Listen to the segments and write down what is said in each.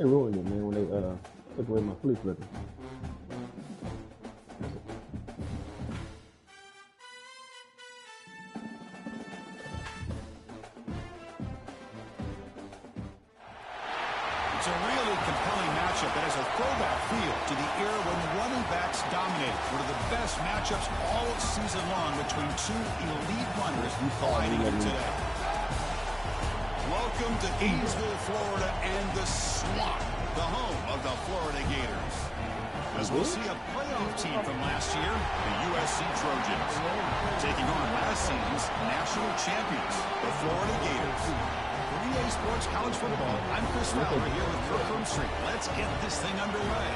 They ruined it, man, when they took away my flea flicker. It's a really compelling matchup that has a throwback feel to the era when running backs dominated. One of the best matchups all season long between two elite runners colliding here today. Welcome to Gainesville, Florida, and the Swamp, the home of the Florida Gators. As we'll see a playoff team from last year, the USC Trojans, taking on last season's national champions, the Florida Gators. 3A Sports College Football, I'm Chris Fowler here with Kirk Hermstreet. Let's get this thing underway.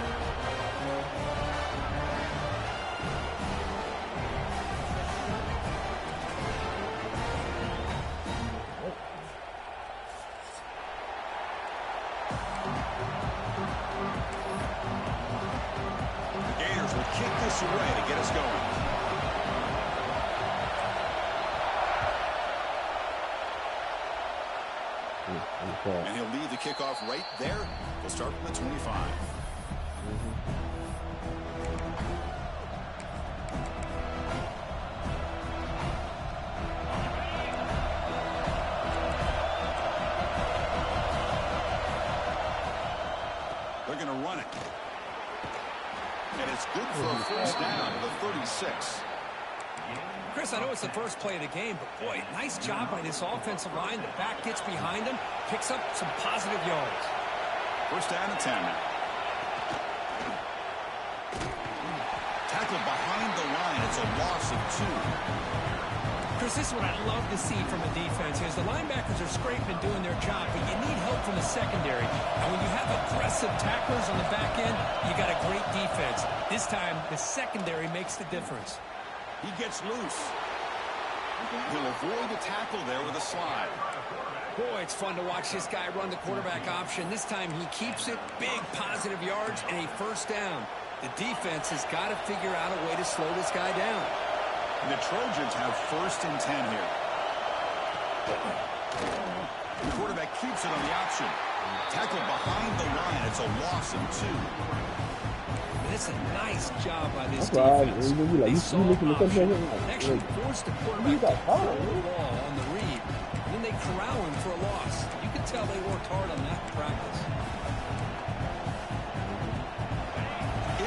The Gators will kick this away to get us going. And he'll lead the kickoff right there. We'll start from the 25. They're going to run it. And it's good for a first down to the 36. Chris, I know it's the first play of the game, but boy, nice job by this offensive line. The back gets behind him, picks up some positive yards. First down and 10 now. Tackled behind the line. It's a loss of 2. Chris, this is what I love to see from a defense is the linebackers are scraping and doing their job, but you need help from the secondary. And when you have aggressive tacklers on the back end, you got a great defense. This time, the secondary makes the difference. He gets loose. He'll avoid the tackle there with a slide. Boy, it's fun to watch this guy run the quarterback option. This time he keeps it, big positive yards, and a first down. The defense has got to figure out a way to slow this guy down. And the Trojans have first and 10 here. The quarterback keeps it on the option. Tackled behind the line. It's a loss of 2. It's a nice job by this defense. They saw option, actually forced the quarterback to throw the ball on the read, and then they corral him for a loss. You can tell they worked hard on that in practice.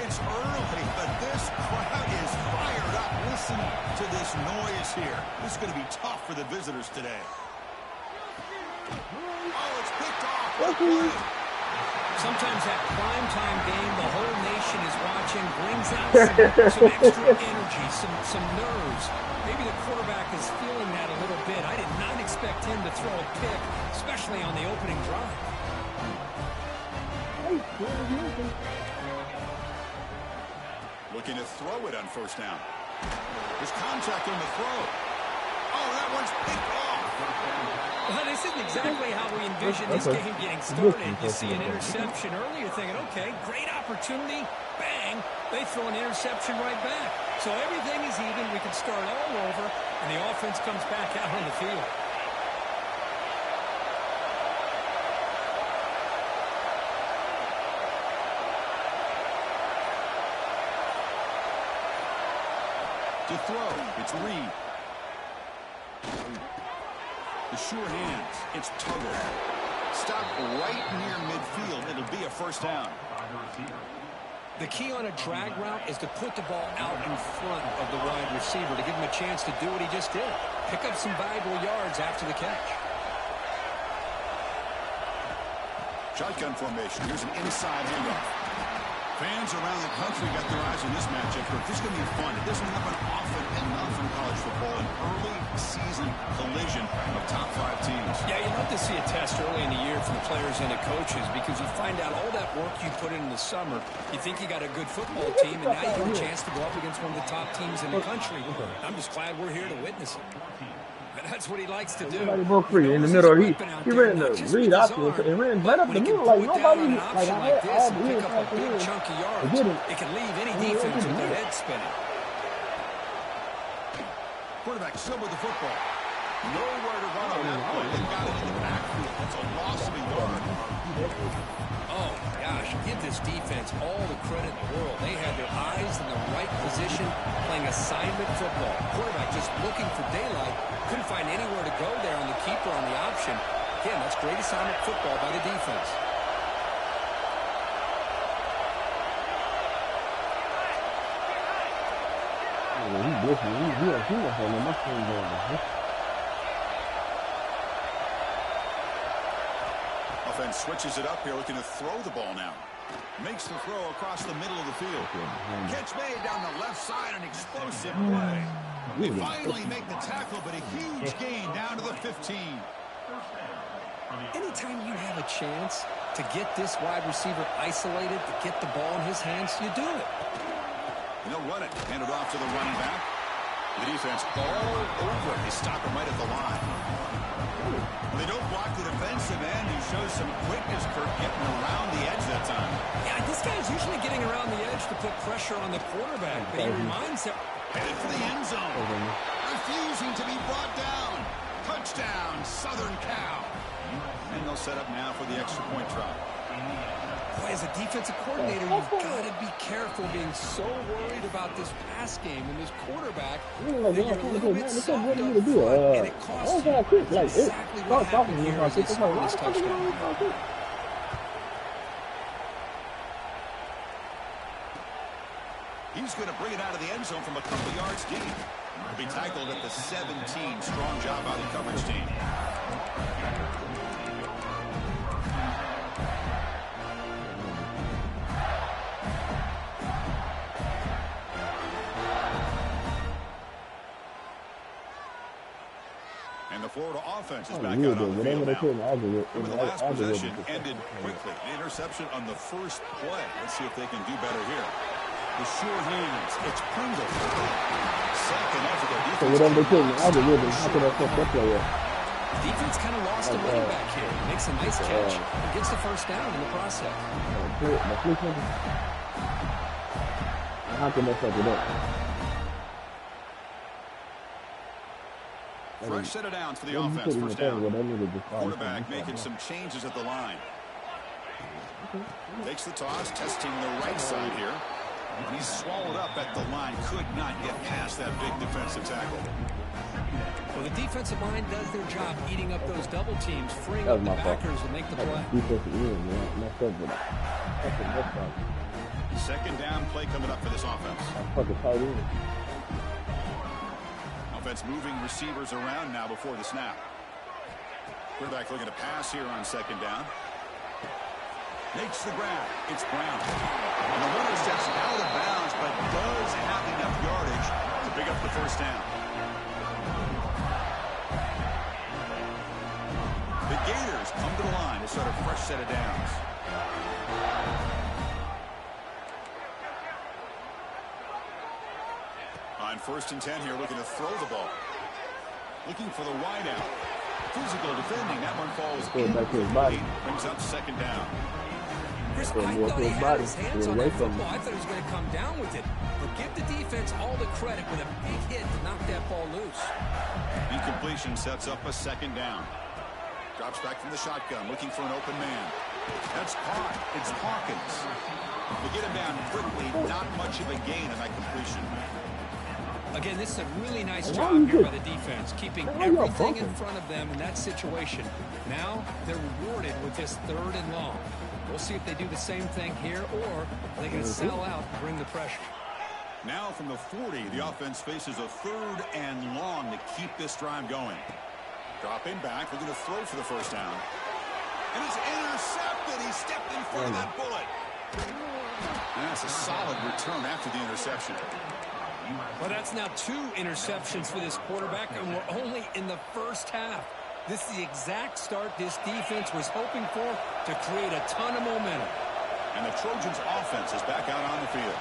It's early, but this crowd is fired up. Listen to this noise here. This is going to be tough for the visitors today. Oh, it's picked off. Sometimes that primetime game, the whole nation is watching, brings out some extra energy, some nerves. Maybe the quarterback is feeling that a little bit. I did not expect him to throw a pick, especially on the opening drive. Looking to throw it on first down. There's contact on the throw. Oh, that one's picked off. Well, this isn't exactly how we envisioned this game getting started. You see an interception early, you're thinking, okay, great opportunity, bang, they throw an interception right back. So everything is even, we can start all over, and the offense comes back out on the field. To throw, it's Reed. The sure hands, it's Tuggle. Stop right near midfield. It'll be a first down. The key on a drag route is to put the ball out in front of the wide receiver to give him a chance to do what he just did. Pick up some valuable yards after the catch. Shotgun formation. Here's an inside handoff. Fans around the country got their eyes on this matchup. This is going to be fun. It doesn't happen often enough in college football. An early season collision of top 5 teams. Yeah, you love to see a test early in the year for the players and the coaches because you find out all that work you put in the summer. You think you got a good football team, and now you have a chance to go up against one of the top teams in the country. I'm just glad we're here to witness it. That's what he likes to do. Somebody broke free in the middle. He ran the read out there and ran right up the middle like nobody. Like I had all the pick up a big chunk of yards. It can leave any defense with their head spinning. Quarterback still with the football. Nowhere to run on that play. They've got it in the backfield. That's a loss of a yard. Oh, gosh, give this defense all the credit in the world. They had their eyes in the right position, playing assignment football. Quarterback just looking for daylight. Couldn't find anywhere to go there on the keeper on the option. Again, that's great assignment football by the defense. Offense switches it up here, looking to throw the ball now. Makes the throw across the middle of the field. Catch made down the left side, an explosive play. They finally make the tackle, but a huge gain down to the 15. Anytime you have a chance to get this wide receiver isolated, to get the ball in his hands, you do it. And they'll run it. Hand it off to the running back. The defense all over. They stop him right at the line. They don't block the defensive end. He shows some quickness, Kirk, getting around the edge that time. Yeah, this guy's usually getting around the edge to put pressure on the quarterback, but he reminds him. Headed for the end zone. Refusing to be brought down. Touchdown, Southern Cal. And they'll set up now for the extra point try. Boy, as a defensive coordinator, you've got to be careful being so worried about this pass game and this quarterback that you're a little bit soft up front, and it costs you. That's exactly what happened here as they scored this touchdown. He's going to bring it out of the end zone from a couple yards deep. He'll be tackled at the 17. Strong job by the coverage team. And the Florida offense is back out on the field now. Remember, the last possession ended quickly. An interception on the first play. Let's see if they can do better here. The sure hands. It's Pringle. Second effort. Defense kind of lost a running back here. Makes a nice catch and gets the first down in the process. Fresh set of downs for the offense. First down. Quarterback making some changes at the line. Takes the toss, testing the right side here. And he's swallowed up at the line. Could not get past that big defensive tackle. Well, the defensive line does their job eating up those double teams, freeing up the backers to make the play. Second down play coming up for this offense. Offense moving receivers around now before the snap. Quarterback looking to pass here on second down. Makes the grab. It's Brown. And the runner steps out of bounds, but does have enough yardage to pick up the first down. The Gators come to the line to start a fresh set of downs. On 1st and 10 here, looking to throw the ball. Looking for the wide out. Physical defending. That one falls incomplete. Brings up second down. Chris, I thought he had his hands on that football. I thought he was going to come down with it. But give the defense all the credit with a big hit to knock that ball loose. Incompletion sets up a second down. Drops back from the shotgun, looking for an open man. That's caught. It's Hawkins. They get him down quickly. Not much of a gain on that completion. Again, this is a really nice job here by the defense, keeping everything in front of them in that situation. Now they're rewarded with this 3rd and long. We'll see if they do the same thing here, or are they going to sell out and bring the pressure. Now from the 40, the offense faces a 3rd and long to keep this drive going. Dropping back, looking to throw for the first down. And it's intercepted. He stepped in front of that bullet. And that's a solid return after the interception. Well, that's now 2 interceptions for this quarterback, and we're only in the first half. This is the exact start this defense was hoping for to create a ton of momentum. And the Trojans' offense is back out on the field.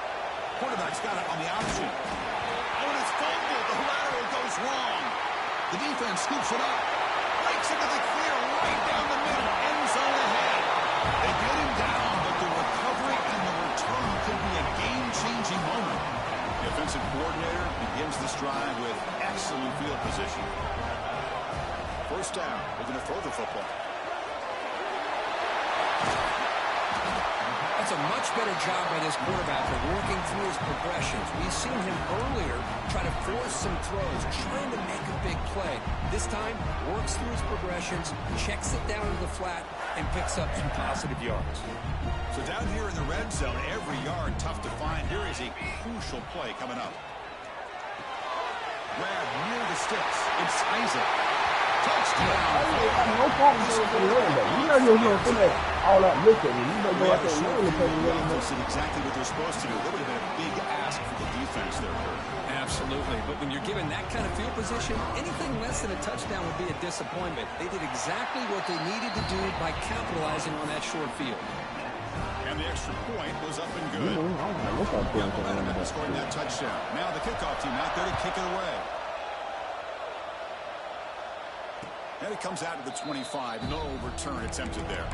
Quarterback's got it on the option. Oh, and it's fumbled. The lateral goes wrong. The defense scoops it up. Breaks into the clear right down the middle. End zone ahead. They get him down, but the recovery and the return could be a game-changing moment. The offensive coordinator begins this drive with excellent field position. first down. They're going to throw the football. That's a much better job by this quarterback of working through his progressions. We've seen him earlier try to force some throws, trying to make a big play. This time, works through his progressions, checks it down to the flat, and picks up some positive yards. So down here in the red zone, every yard tough to find. Here is a crucial play coming up. Grab near the sticks. It's it. Touchdown. No problem for the running back. You know you're going to put that all out looking. You know go out there and really play the running back. Did exactly what they're supposed to do. That would have been a big ask for the defense there, Kurt. Absolutely. But when you're given that kind of field position, anything less than a touchdown would be a disappointment. They did exactly what they needed to do by capitalizing on that short field. And the extra point was up and good. Scoring that touchdown. Now the kickoff team out there to kick it away. And it comes out to the 25. No return attempted there.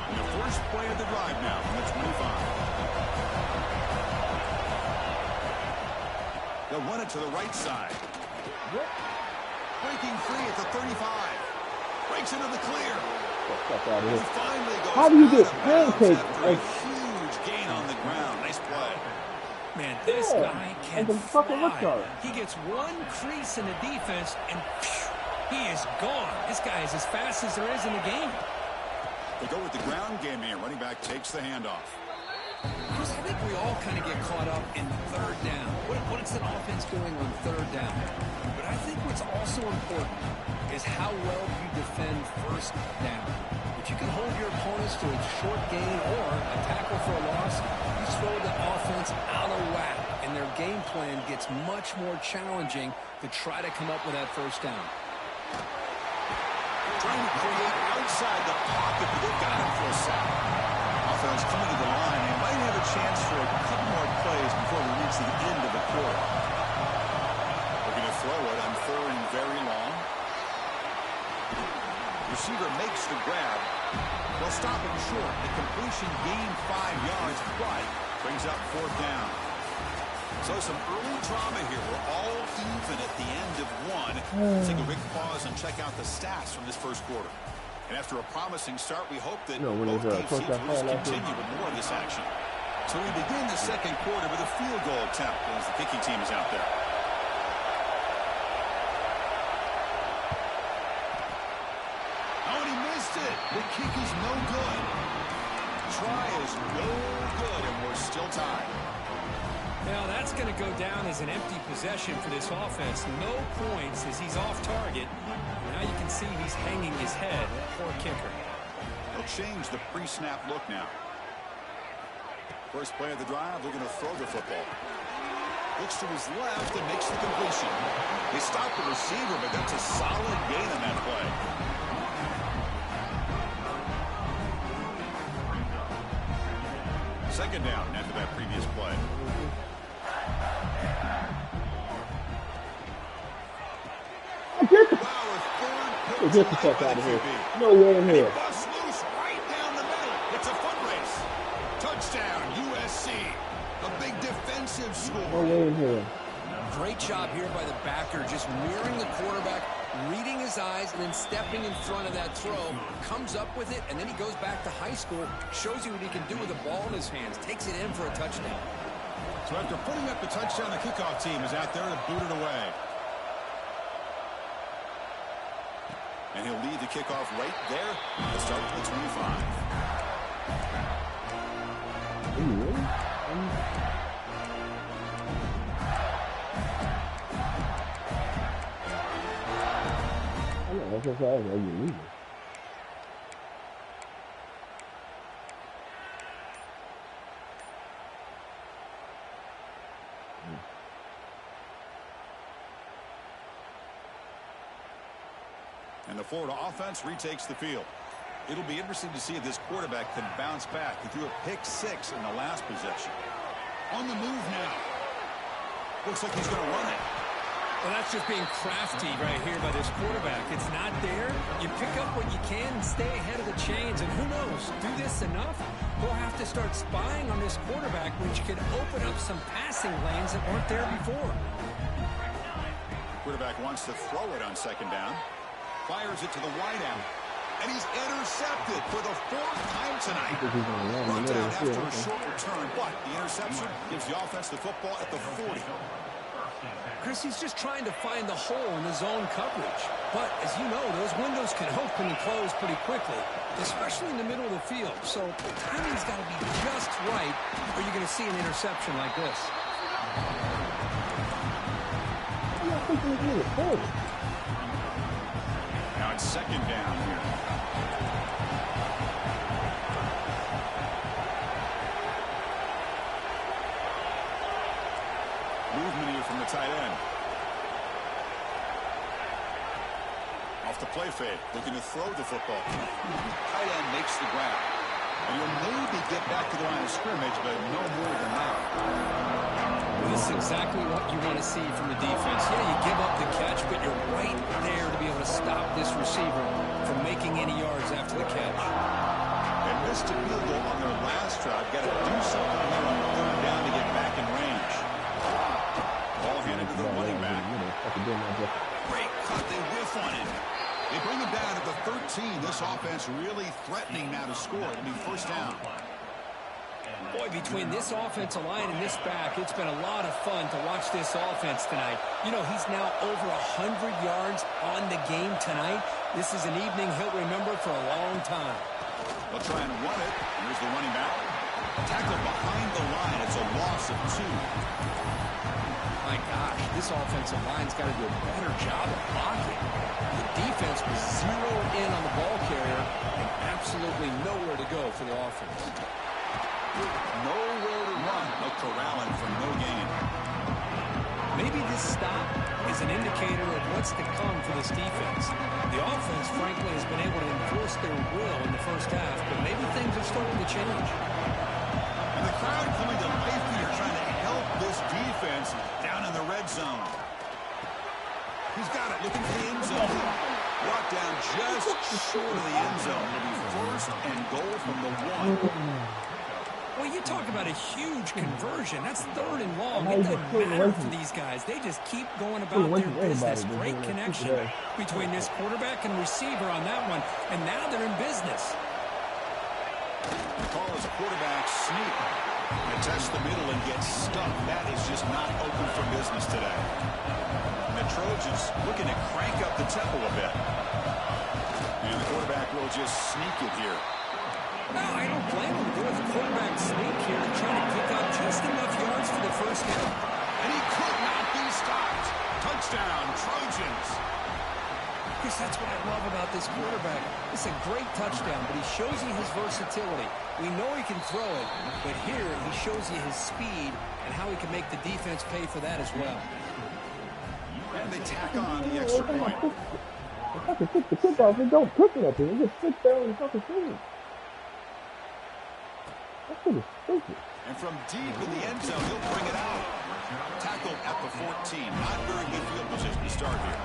And the first play of the drive now from the 25. They'll run it to the right side. Breaking free at the 35. Breaks into the clear. He finally goes. How do you get pancakes? Gain on the ground. Nice play. Man, this guy can fly. He gets one crease in the defense, and phew, he is gone. This guy is as fast as there is in the game. They go with the ground game here. Running back takes the handoff. I think we all kind of get caught up in third down. What is an offense doing on third down? But I think what's also important is how well you defend first down. If you can hold your opponents to a short gain or a tackle for a loss, you throw the offense out of whack, and their game plan gets much more challenging to try to come up with that first down. Trying to create outside the pocket, but they've got him for a sack. Offense coming to the line. They might have a chance for a couple more plays before we reach the end of the quarter. They're going to throw it on third and very long. Receiver makes the grab. They'll stop him short. The completion gained 5 yards, but brings up fourth down. So some early drama here. We're all even at the end of one. Let's take a quick pause and check out the stats from this first quarter. And after a promising start, we hope that both teams will continue with more of this action. So we begin the second quarter with a field goal attempt as the kicking team is out there. The kick is no good. Try is no good, and we're still tied. Now that's going to go down as an empty possession for this offense. No points as he's off target. Now you can see he's hanging his head. Poor kicker. They'll change the pre-snap look now. First play of the drive, they're going to throw the football. Looks to his left and makes the completion. They stop the receiver, but that's a solid gain on that play. Second down after that previous play. Get the fuck out of here. No way in here. Busts loose right down the middle. It's a foot race. Touchdown, USC. A big defensive score. No way in here. Great job here by the backer, just mirroring the quarterback, reading his eyes, and then stepping in front of that throw. Comes up with it, and then he goes back to high school, shows you what he can do with the ball in his hands, takes it in for a touchdown. So after putting up the touchdown, the kickoff team is out there to boot it away. And he'll lead the kickoff right there. Let's start with the 25. And the Florida offense retakes the field. It'll be interesting to see if this quarterback can bounce back. He threw a pick-6 in the last possession. On the move now. Looks like he's going to run it. Well, that's just being crafty right here by this quarterback. It's not there. You pick up what you can and stay ahead of the chains. And who knows, do this enough, They'll have to start spying on this quarterback, which could open up some passing lanes that weren't there before. Quarterback wants to throw it on second down. Fires it to the wideout. And he's intercepted for the 4th time tonight. Brought down after a short return, but the interception gives the offense the football at the 40. Chris, he's just trying to find the hole in his zone coverage. But, as you know, those windows can open and close pretty quickly, especially in the middle of the field. So the timing's got to be just right, or you're going to see an interception like this. Now it's second down here. Movement here from the tight end. Off the play fake, looking to throw the football. Tight end makes the grab. And he'll maybe get back to the line of scrimmage, but no more than that. This is exactly what you want to see from the defense. Yeah, you give up the catch, but you're right there to be able to stop this receiver from making any yards after the catch. They missed a field goal on their last drive. Got to do something here on 3rd down to get back in range. Ball handed to the running back. Great cut. They whiff on it. They bring him down at the 13. This offense really threatening now to score. It'll be 1st down. Boy, between this offensive line and this back, it's been a lot of fun to watch this offense tonight. You know, he's now over 100 yards on the game tonight. This is an evening he'll remember for a long time. They'll try and run it. Here's the running back. Tackle behind the line. It's a loss of 2. My gosh, this offensive line's got to do a better job of blocking. The defense was zeroed in on the ball carrier and absolutely nowhere to go for the offense. Nowhere to run. They'll corral him for no gain. Maybe this stop is an indicator of what's to come for this defense. The offense, frankly, has been able to enforce their will in the first half, but maybe things are starting to change. And the crowd coming to life here, trying to help this defense down in the red zone. He's got it, looking for the end zone. Brought down just short of the end zone. It'll be 1st and goal from the 1. Well, you talk about a huge conversion. That's 3rd and long. It doesn't matter for these guys. They just keep going about their business. Great connection between this quarterback and receiver on that one, and now they're in business. The call is a quarterback sneak. They test the middle and get stuck. That is just not open for business today. And the Trojans looking to crank up the tempo a bit. And the quarterback will just sneak it here. No, I don't blame him. Go with the quarterback sneak here to try to pick up just enough yards for the 1st down. And he could not be stopped. Touchdown, Trojans. Chris, that's what I love about this quarterback. It's a great touchdown, but he shows you his versatility. We know he can throw it, but here he shows you his speed and how he can make the defense pay for that as well. And they tack on the extra point. If I can pick the kick off, and don't pick it up here. It just sits there in the fucking field. And from deep in the end zone, he'll bring it out. Tackled at the 14. Not very good field position to start here.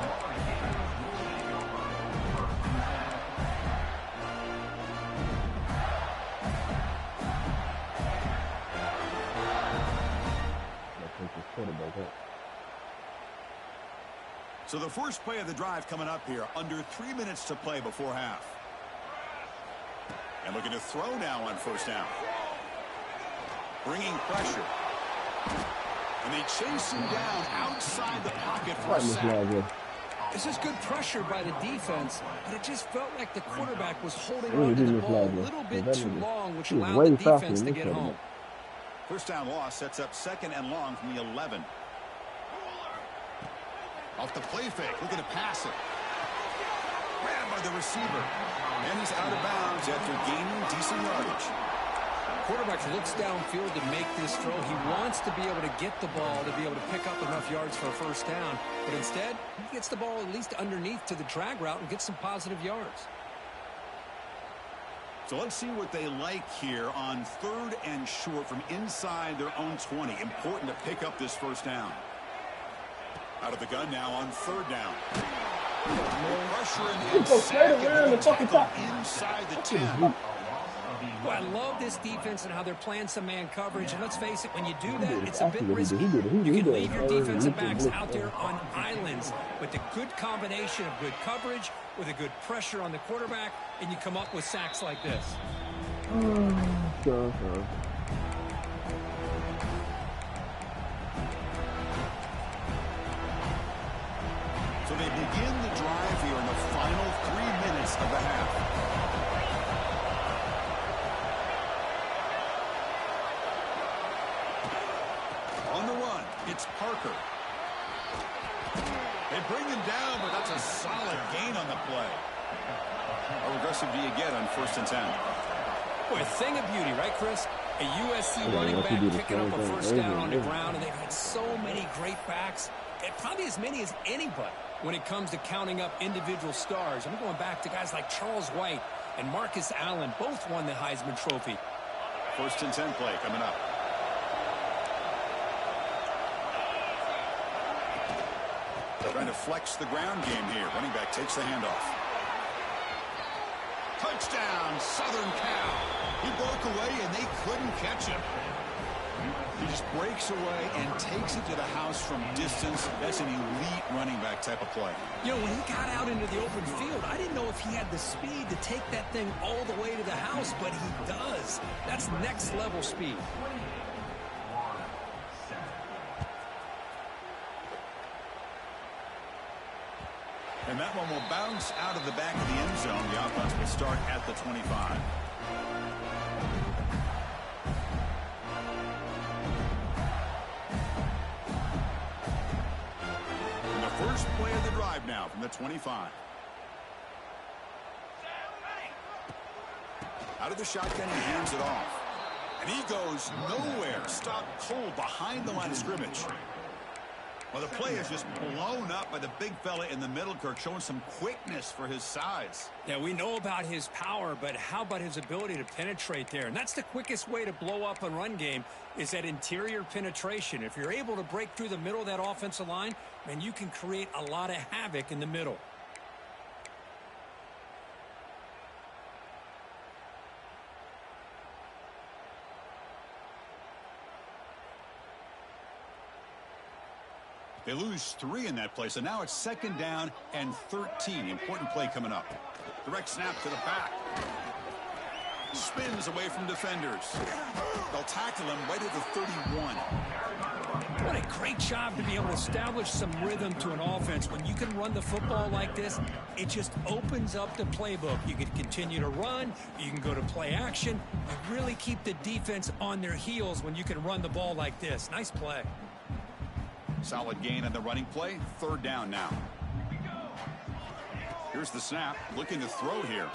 So the first play of the drive coming up here. Under 3 minutes to play before half. And looking to throw now on 1st down. Bringing pressure. And they chase him down outside the pocket for a sack. This is good pressure by the defense, but it just felt like the quarterback was holding on to the ball a little bit too long, which allowed the defense to get home. 1st down loss sets up 2nd and long from the 11. Off the play fake, looking to pass it. Grabbed by the receiver. And he's out of bounds after gaining decent yardage. Quarterback looks downfield to make this throw. He wants to be able to get the ball to be able to pick up enough yards for a 1st down. But instead, he gets the ball at least underneath to the drag route and gets some positive yards. So let's see what they like here on 3rd and short from inside their own 20. Important to pick up this 1st down. Out of the gun now on 3rd down. Pressure in the inside the 10. Well, I love this defense and how they're playing some man coverage. And let's face it, when you do that, it's a bit risky. You can leave your defensive backs out there on islands. But the good combination of good coverage with a good pressure on the quarterback, and you come up with sacks like this. So they begin the drive here in the final 3 minutes of the half. On the run, it's Parker. They bring him down, but that's a solid gain on the play. How aggressive do you get on 1st and 10? Boy, a thing of beauty, right, Chris? A USC running back picking up a first down on the ground, and they've had so many great backs, and probably as many as anybody when it comes to counting up individual stars. I'm going back to guys like Charles White and Marcus Allen. Both won the Heisman Trophy. 1st and 10 play coming up. Trying to flex the ground game here. Running back takes the handoff. Touchdown, Southern Cal. He broke away, and they couldn't catch him. He just breaks away and takes it to the house from distance. That's an elite running back type of play. You know, when he got out into the open field, I didn't know if he had the speed to take that thing all the way to the house, but he does. That's next-level speed. And that one will bounce out of the back of the end zone. The offense will start at the 25. And the first play of the drive now from the 25. Out of the shotgun, he hands it off. And he goes nowhere. Stopped cold behind the line of scrimmage. Well, the play is just blown up by the big fella in the middle, Kirk, showing some quickness for his size. Yeah, we know about his power, but how about his ability to penetrate there? And that's the quickest way to blow up a run game is that interior penetration. If you're able to break through the middle of that offensive line, man, you can create a lot of havoc in the middle. They lose 3 in that play, so now it's 2nd down and 13. Important play coming up. Direct snap to the back. Spins away from defenders. They'll tackle him right at the 31. What a great job to be able to establish some rhythm to an offense. When you can run the football like this, it just opens up the playbook. You can continue to run. You can go to play action. You really keep the defense on their heels when you can run the ball like this. Nice play. Solid gain on the running play. 3rd down now. Here's the snap. Looking to throw here.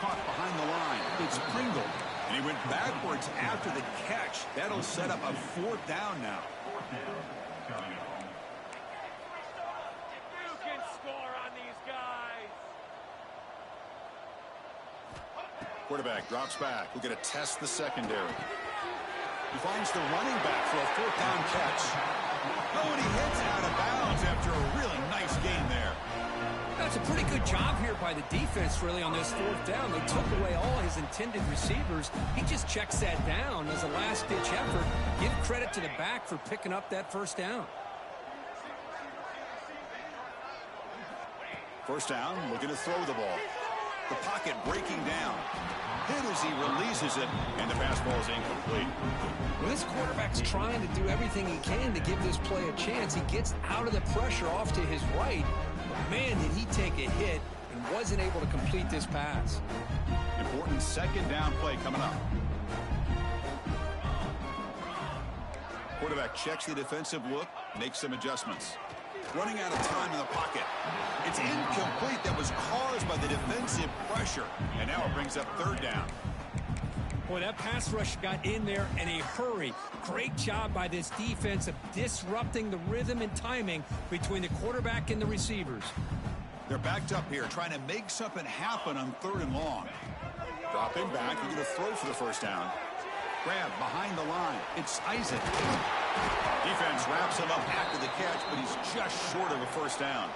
Caught behind the line. It's Pringle. And he went backwards after the catch. That'll set up a 4th down now. You can score on these guys. Quarterback drops back. We're going to test the secondary. He finds the running back for a 4th down catch. Oh, and he hits out of bounds after a really nice gain there. That's a pretty good job here by the defense, really, on this 4th down. They took away all his intended receivers. He just checks that down as a last-ditch effort. Give credit to the back for picking up that 1st down. 1st down, looking to throw the ball. The pocket breaking down. Hit as he releases it, and the pass ball is incomplete. Well, this quarterback's trying to do everything he can to give this play a chance. He gets out of the pressure off to his right. But man, did he take a hit and wasn't able to complete this pass. Important 2nd down play coming up. Quarterback checks the defensive look, makes some adjustments. Running out of time in the pocket. It's incomplete. That was caused by the defensive pressure. And now it brings up 3rd down. Boy, that pass rush got in there in a hurry. Great job by this defense of disrupting the rhythm and timing between the quarterback and the receivers. They're backed up here, trying to make something happen on 3rd and long. Dropping back, they're going to throw for the 1st down. Grab behind the line. It's Isaac. Defense wraps him up after the catch, but he's just short of a 1st down.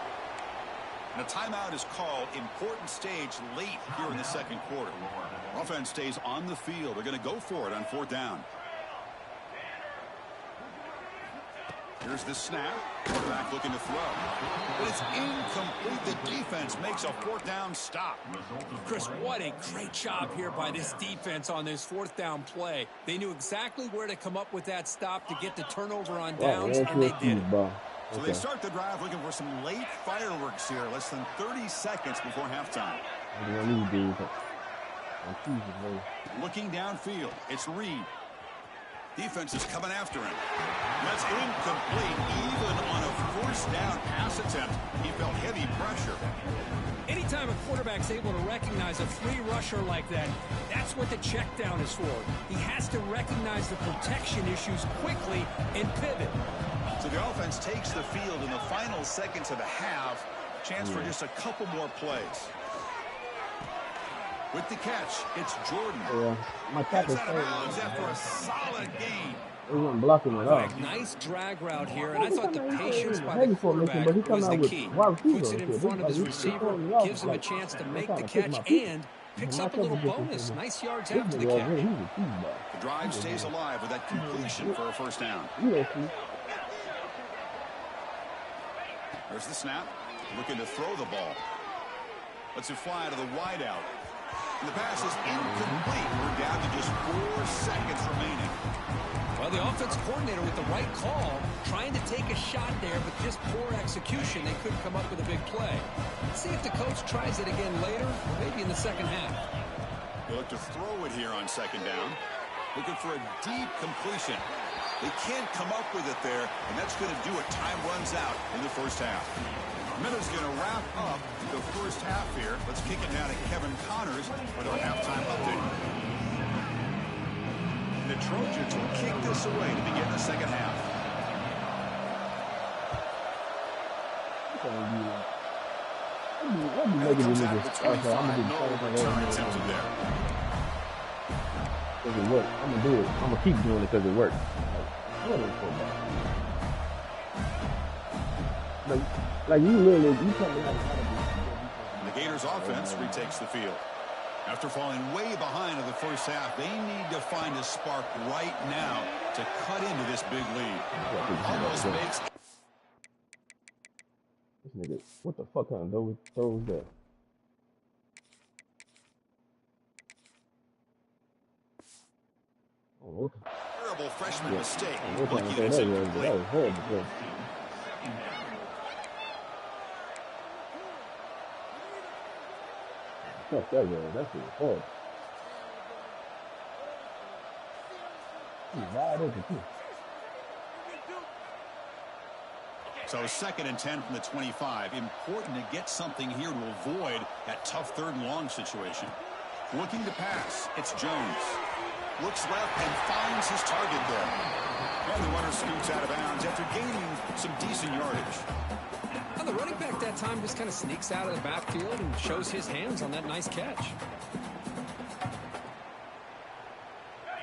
And a timeout is called. Important stage late here in the second quarter. Offense stays on the field. They're going to go for it on 4th down. Here's the snap. Quarterback looking to throw. But it's incomplete. The defense makes a 4th down stop. Chris, what a great job here by this defense on this 4th down play. They knew exactly where to come up with that stop to get the turnover on downs, and they did it. So they start the drive looking for some late fireworks here. Less than 30 seconds before halftime. Looking downfield. It's Reed. Defense is coming after him. That's incomplete. Even on a 4th down pass attempt, he felt heavy pressure. Anytime a quarterback's able to recognize a free rusher like that, that's what the check down is for. He has to recognize the protection issues quickly and pivot. So the offense takes the field in the final seconds of the half. Chance for just a couple more plays. With the catch, it's Jordan. My catch is out of bounds after a solid gain. He wasn't blocking at all. Nice drag route here, and I thought the patience by the quarterback was the key. Puts it in front of his receiver, gives him a chance to make the catch, and picks up a little bonus. Nice yards after the catch. The drive stays alive with that completion for a 1st down. There's the snap. Looking to throw the ball. Lets it fly to the wideout. And the pass is incomplete. We're down to just 4 seconds remaining. Well, the offensive coordinator with the right call, trying to take a shot there, but just poor execution. They couldn't come up with a big play. Let's see if the coach tries it again later, or maybe in the second half. They look to throw it here on 2nd down. Looking for a deep completion. They can't come up with it there, and that's going to do it. Time runs out in the 1st half. Minute's going to wrap up the 1st half here. Let's kick it down to Kevin Connors with our halftime update. The Trojans will kick this away to begin the second half. Comes out at the 25. No return attempted there. Because it works. I'm going to do it. I'm going to keep doing it because it works. Like you literally, you coming out of the Gators offense retakes the field. After falling way behind in the 1st half, they need to find a spark right now to cut into this big lead. Almost makes... This nigga, what the fuck kind of throws that? Oh, terrible freshman mistake. Lucky it's incomplete. That was horrible. Fuck that guy. That's horrible. He's wide open too. So 2nd and 10 from the 25. Important to get something here to avoid that tough 3rd and long situation. Looking to pass. It's Jones. Looks left and finds his target there. And the runner scoots out of bounds after gaining some decent yardage. Well, the running back that time just kind of sneaks out of the backfield and shows his hands on that nice catch.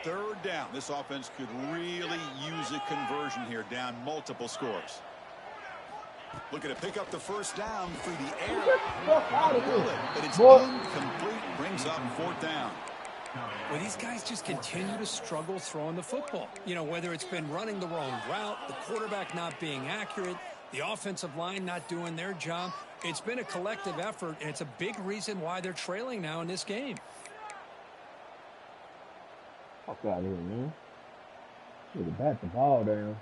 3rd down. This offense could really use a conversion here, down multiple scores. Looking to pick up the 1st down through the air. But it's incomplete. Brings up 4th down. Well, these guys just continue to struggle throwing the football. You know, whether it's been running the wrong route, the quarterback not being accurate, the offensive line not doing their job. It's been a collective effort, and it's a big reason why they're trailing now in this game. Fuck out of here, man. Need to bat the ball down.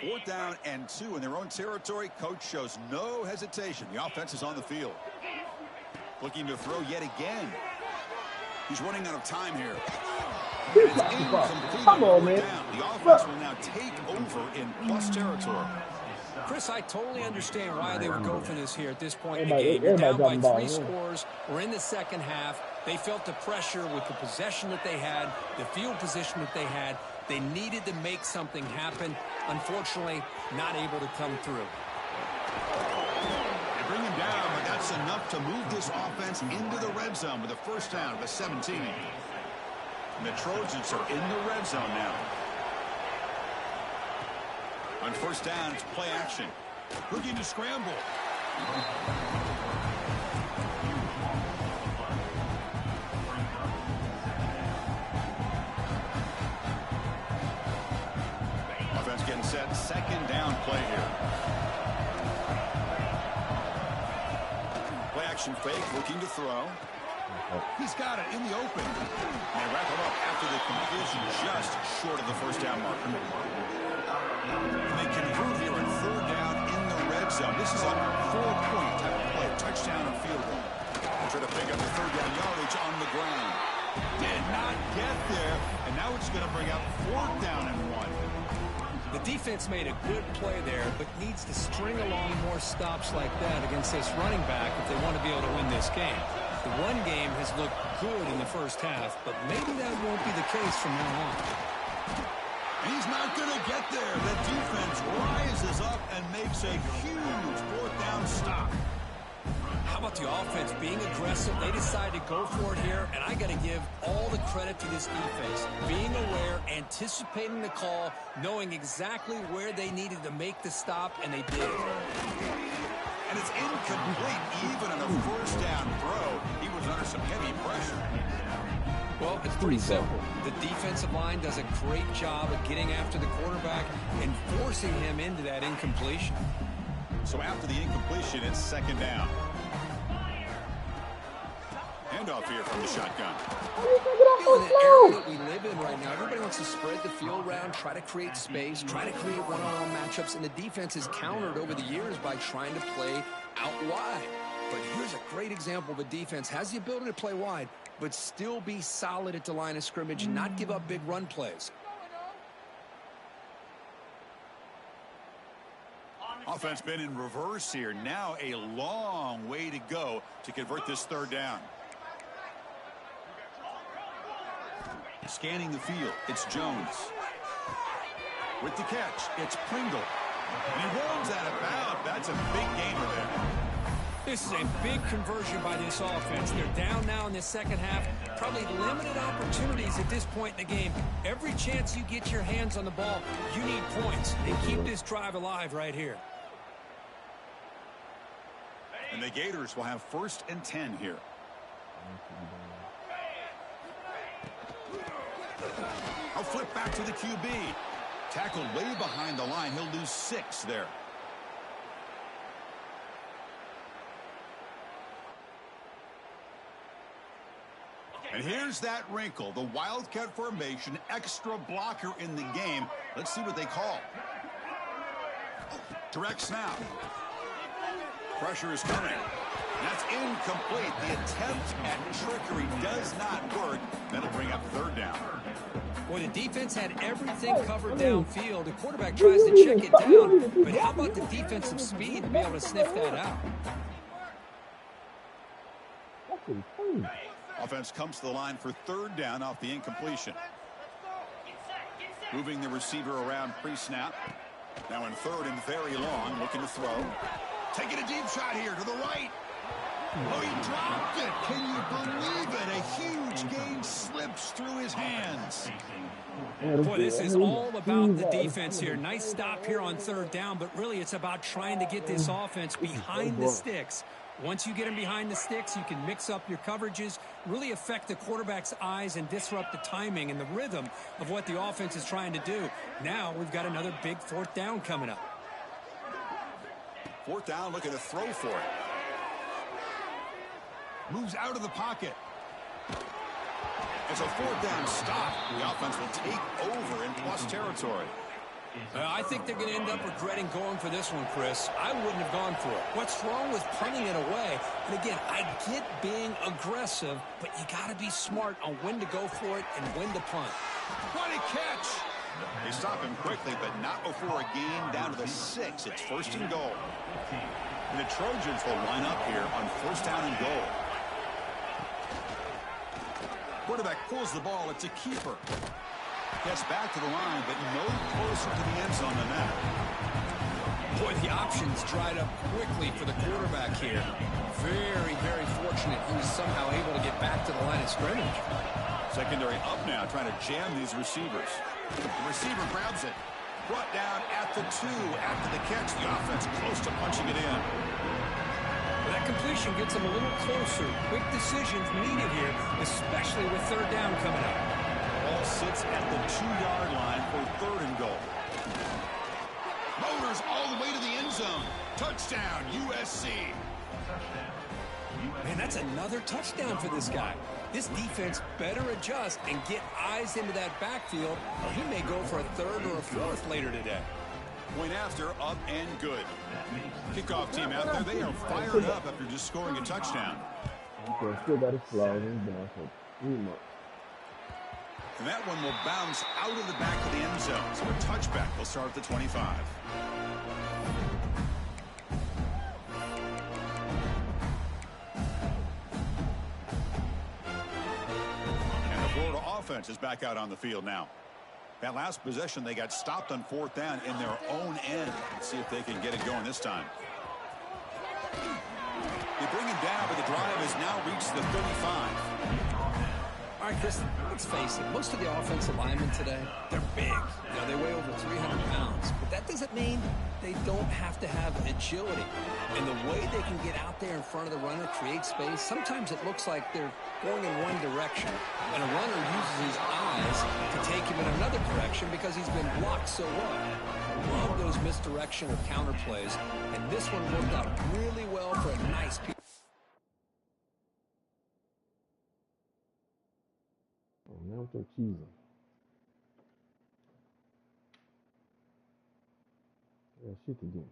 4th down and 2 in their own territory. Coach shows no hesitation. The offense is on the field. Looking to throw yet again. He's running out of time here. Come on, man. The offense will now take over in plus territory. Chris, I totally understand why they would go for this here at this point in the game. You're down by 3 scores. We're in the second half. They felt the pressure with the possession that they had, the field position that they had. They needed to make something happen. Unfortunately, not able to come through. They bring him down, but that's enough to move this offense into the red zone with a 1st down at the 17. And the Trojans are in the red zone now. On 1st down, it's play action. Looking to scramble. Offense getting set. Second down play here. Play action fake. Looking to throw. He's got it in the open. And they wrap him up after the completion just short of the first down marker. And they convert here on third down in the red zone. This is a 4-point type of play. Touchdown and field goal. Try to pick up the third down yardage on the ground. Did not get there. And now it's going to bring up fourth down and 1. The defense made a good play there, but needs to string along more stops like that against this running back if they want to be able to win this game. The run game has looked good in the first half, but maybe that won't be the case from now on. He's not going to get there. The defense rises up and makes a huge fourth down stop. How about the offense being aggressive? They decide to go for it here, and I got to give all the credit to this defense. Being aware, anticipating the call, knowing exactly where they needed to make the stop, and they did. And it's incomplete even on the first down throw. He was under some heavy pressure. Well, it's pretty simple. The defensive line does a great job of getting after the quarterback and forcing him into that incompletion. So after the incompletion, it's second down. Handoff here from the shotgun. In the area that we live in right now, everybody wants to spread the field around, try to create space, try to create one-on-one matchups, and the defense has countered over the years by trying to play out wide. But here's a great example of a defense has the ability to play wide, but still be solid at the line of scrimmage and not give up big run plays. Offense been in reverse here. Now a long way to go to convert this third down. Scanning the field, it's Jones. With the catch, it's Pringle. And he rolls that about. That's a big gainer there. This is a big conversion by this offense. They're down now in the second half. Probably limited opportunities at this point in the game. Every chance you get your hands on the ball, you need points. And keep this drive alive right here. And the Gators will have 1st and 10 here. I'll flip back to the QB. Tackled way behind the line. He'll lose 6 there. And here's that wrinkle. The Wildcat formation, extra blocker in the game. Let's see what they call. Direct snap. Pressure is coming. That's incomplete. The attempt at trickery does not work. That'll bring up third down. Boy, the defense had everything covered downfield. The quarterback tries to check it down. But how about the defensive speed to be able to sniff that out? Offense comes to the line for third down off the incompletion. Moving the receiver around pre-snap. Now in third and very long, looking to throw. Taking a deep shot here to the right. Oh, he dropped it. Can you believe it? A huge gain slips through his hands. Boy, this is all about the defense here. Nice stop here on third down, but really it's about trying to get this offense behind the sticks. Once you get them behind the sticks, you can mix up your coverages, really affect the quarterback's eyes and disrupt the timing and the rhythm of what the offense is trying to do. Now we've got another big fourth down coming up. Fourth down, looking to throw for it. Moves out of the pocket. It's a fourth down stop. The offense will take over in plus territory. I think they're going to end up regretting going for this one, Chris. I wouldn't have gone for it. What's wrong with punting it away? And again, I get being aggressive, but you got to be smart on when to go for it and when to punt. What a catch! They stop him quickly, but not before a gain down to the 6. It's 1st and goal. And the Trojans will line up here on 1st down and goal. Quarterback pulls the ball. It's a keeper. Gets back to the line, but no closer to the end zone than that. Boy, the options dried up quickly for the quarterback here. Very, very fortunate he was somehow able to get back to the line of scrimmage. Secondary up now, trying to jam these receivers. The receiver grabs it. Brought down at the 2 after the catch. The offense close to punching it in. That completion gets them a little closer. Quick decisions needed here, especially with third down coming up. Ball sits at the 2-yard line for 3rd and goal. Motors all the way to the end zone. Touchdown, USC. Man, that's another touchdown for this guy. This defense better adjust and get eyes into that backfield, or he may go for a 3rd or a 4th later today. Point after, up and good. Kickoff team out there, they are fired up after just scoring a touchdown. Still got his flaws. He's been out for 3 months. And that one will bounce out of the back of the end zone. So a touchback will start at the 25. And the Florida offense is back out on the field now. That last possession, they got stopped on 4th down in their own end. Let's see if they can get it going this time. They bring him down, but the drive has now reached the 35. All right, Chris, let's face it. Most of the offensive linemen today, they're big. You know, they weigh over 300 pounds. But that doesn't mean they don't have to have agility. And the way they can get out there in front of the runner, create space, sometimes it looks like they're going in one direction. And a runner uses his eyes to take him in another direction because he's been blocked so well. Love those misdirection or counter plays. And this one worked out really well for a nice piece. Now with their cheesing. Yeah, shit again.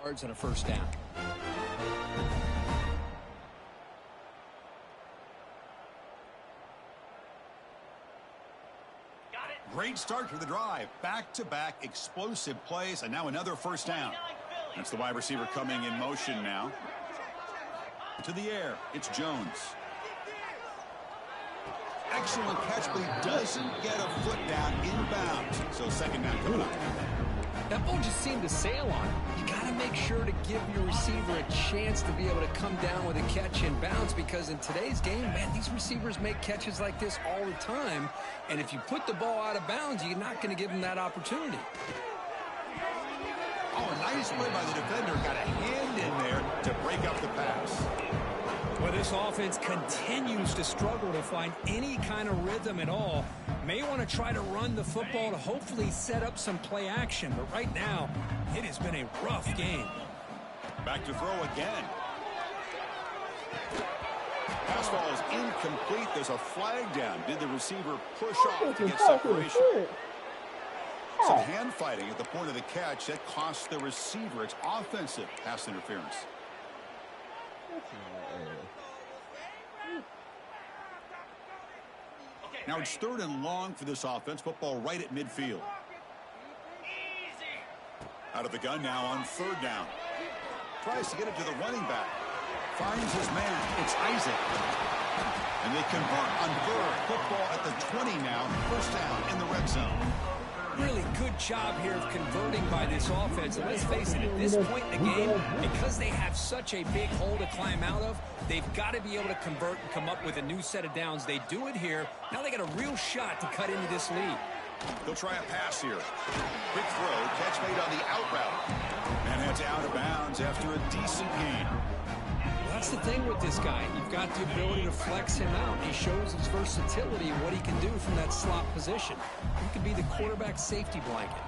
Yards and a 1st down. Great start to the drive. Back-to-back explosive plays, and now another 1st down. That's the wide receiver coming in motion now. To the air, it's Jones. Excellent catch, but he doesn't get a foot down inbounds. So 2nd down coming up. That ball just seemed to sail on him. You got to make sure to give your receiver a chance to be able to come down with a catch and bounce, because in today's game, man, these receivers make catches like this all the time. And if you put the ball out of bounds, you're not going to give them that opportunity. Oh, a nice play by the defender. Got a hand in there to break up the pass. Well, this offense continues to struggle to find any kind of rhythm at all. May want to try to run the football to hopefully set up some play action, but right now, it has been a rough game. Back to throw again. Pass ball is incomplete. There's a flag down. Did the receiver push off to get separation? Some hand fighting at the point of the catch. That cost the receiver. It's offensive pass interference. Now it's 3rd and long for this offense. Football right at midfield. Out of the gun now on 3rd down. Tries to get it to the running back. Finds his man. It's Isaac. And they convert on 3rd. Football at the 20 now. 1st down in the red zone. Really good job here of converting by this offense. And let's face it, at this point in the game, because they have such a big hole to climb out of, they've got to be able to convert and come up with a new set of downs. They do it here. Now they got a real shot to cut into this lead. They'll try a pass here. Quick throw. Catch made on the out route. And heads out of bounds after a decent gain. Well, that's the thing with this guy. You've got the ability to flex him out. He shows his versatility and what he can do from that slot position. He could be the quarterback safety blanket.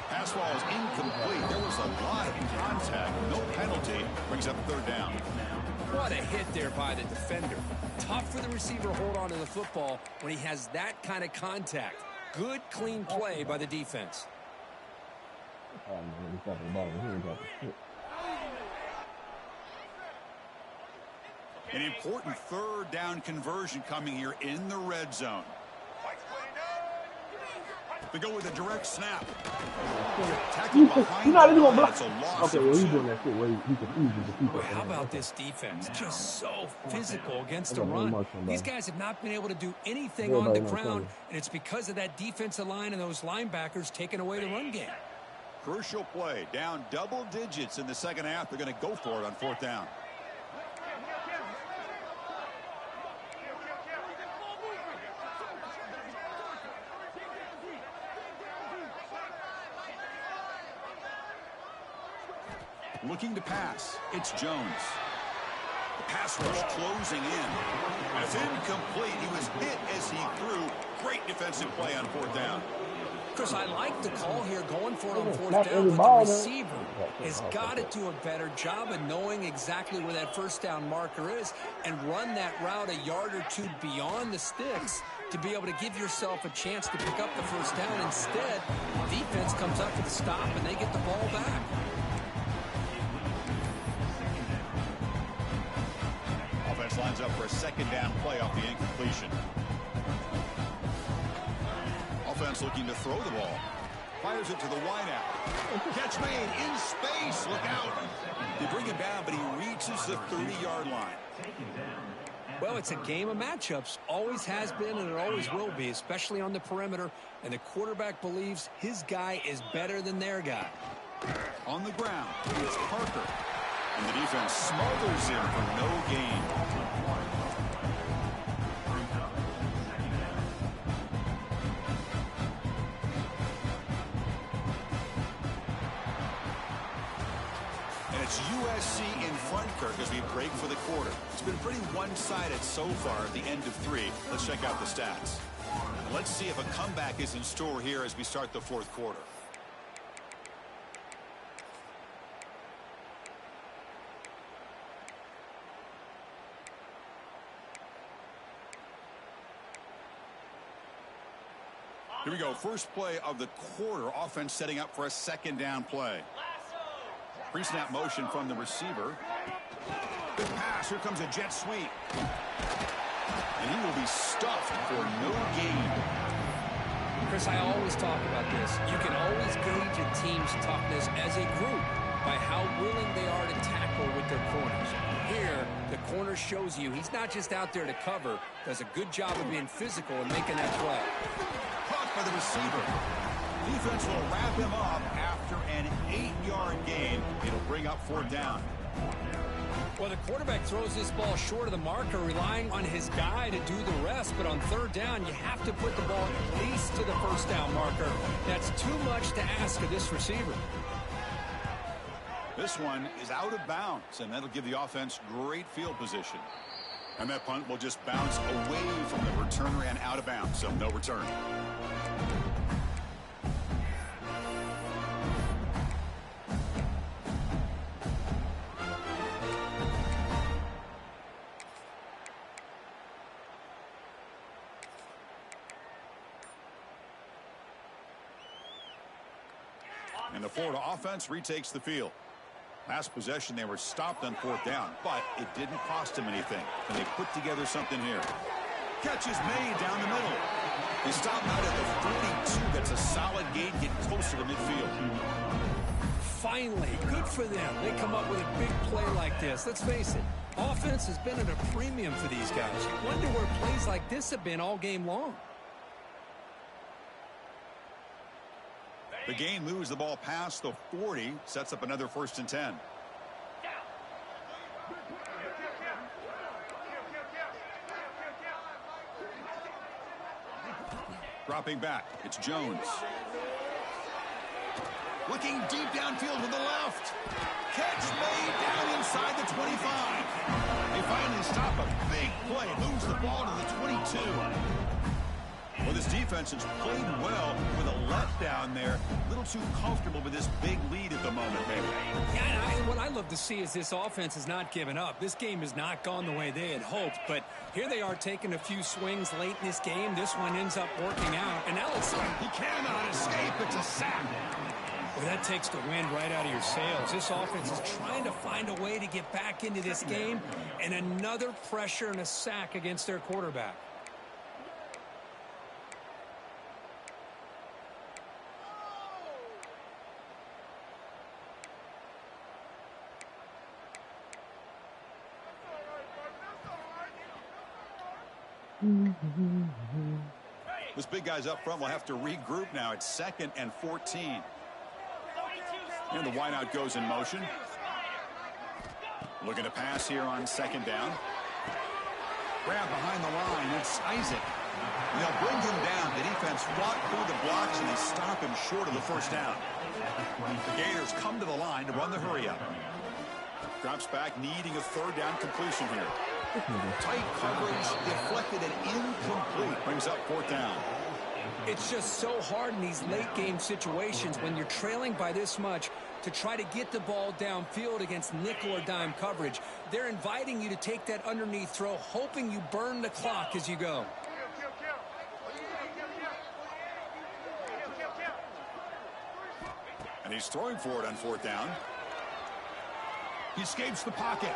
Pass ball is incomplete. There was a lot of contact. No penalty. Brings up 3rd down. What a hit there by the defender. Tough for the receiver to hold on to the football when he has that kind of contact. Good, clean play by the defense. An important 3rd down conversion coming here in the red zone. They go with a direct snap. You're not even gonna block. It's a loss. Okay, well, he's doing that shit where he can easily defeat. Boy, how about this defense? Just so physical against the run. These guys have not been able to do anything on the ground, and it's because of that defensive line and those linebackers taking away the run game. Crucial play. Down double digits in the second half. They're going to go for it on 4th down. Looking to pass. It's Jones. The pass rush closing in. That's incomplete. He was hit as he threw. Great defensive play on 4th down. Chris, I like the call here going for it on 4th down, but the receiver has got to do a better job of knowing exactly where that 1st down marker is and run that route a yard or two beyond the sticks to be able to give yourself a chance to pick up the 1st down. Instead, the defense comes up with a stop and they get the ball back. Offense lines up for a 2nd down play off the incompletion. Offense looking to throw the ball. Fires it to the wideout. Catch made in space. Look out. They bring him down, but he reaches the 30-yard line. Well, it's a game of matchups. Always has been, and it always will be, especially on the perimeter. And the quarterback believes his guy is better than their guy. On the ground, it's Parker. And the defense smothers him for no gain. And it's USC in front, Kirk, as we break for the quarter. It's been pretty one-sided so far at the end of 3. Let's check out the stats. Let's see if a comeback is in store here as we start the 4th quarter. Here we go. First play of the quarter. Offense setting up for a 2nd down play. Pre-snap motion from the receiver. Good pass. Here comes a jet sweep. And he will be stuffed for no gain. Chris, I always talk about this. You can always gauge a team's toughness as a group by how willing they are to tackle with their corners. Here, the corner shows you he's not just out there to cover, does a good job of being physical and making that play. Caught by the receiver. Defense will wrap him up after an 8-yard gain. It'll bring up 4th down. Well, the quarterback throws this ball short of the marker, relying on his guy to do the rest. But on 3rd down, you have to put the ball at least to the 1st down marker. That's too much to ask of this receiver. This one is out of bounds, and that'll give the offense great field position. And that punt will just bounce away from the returner and out of bounds, so no return. And the Florida offense retakes the field. Last possession, they were stopped on 4th down, but it didn't cost them anything. And they put together something here. Catch is made down the middle. They stop out at the 42. That's a solid gain, getting closer to midfield. Finally, good for them. They come up with a big play like this. Let's face it, offense has been at a premium for these guys. You wonder where plays like this have been all game long. The gain moves the ball past the 40, sets up another 1st and 10. Dropping back, it's Jones. Looking deep downfield with the left. Catch made down inside the 25. They finally stop a big play, moves the ball to the 22. Well, this defense has played well with a letdown there. A little too comfortable with this big lead at the moment, maybe. Yeah, and what I love to see is this offense has not given up. This game has not gone the way they had hoped, but here they are taking a few swings late in this game. This one ends up working out, and now it's like he cannot escape. It's a sack. Well, that takes the wind right out of your sails. This offense is trying to find a way to get back into this game, and another pressure and a sack against their quarterback. This big guy's up front will have to regroup now. It's 2nd and 14. And the wideout goes in motion. Looking to pass here on 2nd down. Grab behind the line. It's Isaac. They'll bring him down. The defense fought through the blocks, and they stop him short of the first down. The Gators come to the line to run the hurry-up. Drops back, needing a 3rd down completion here. Tight coverage, deflected and incomplete. Brings up 4th down. It's just so hard in these late-game situations when you're trailing by this much to try to get the ball downfield against nickel or dime coverage. They're inviting you to take that underneath throw, hoping you burn the clock as you go. And he's throwing for it on 4th down. He escapes the pocket.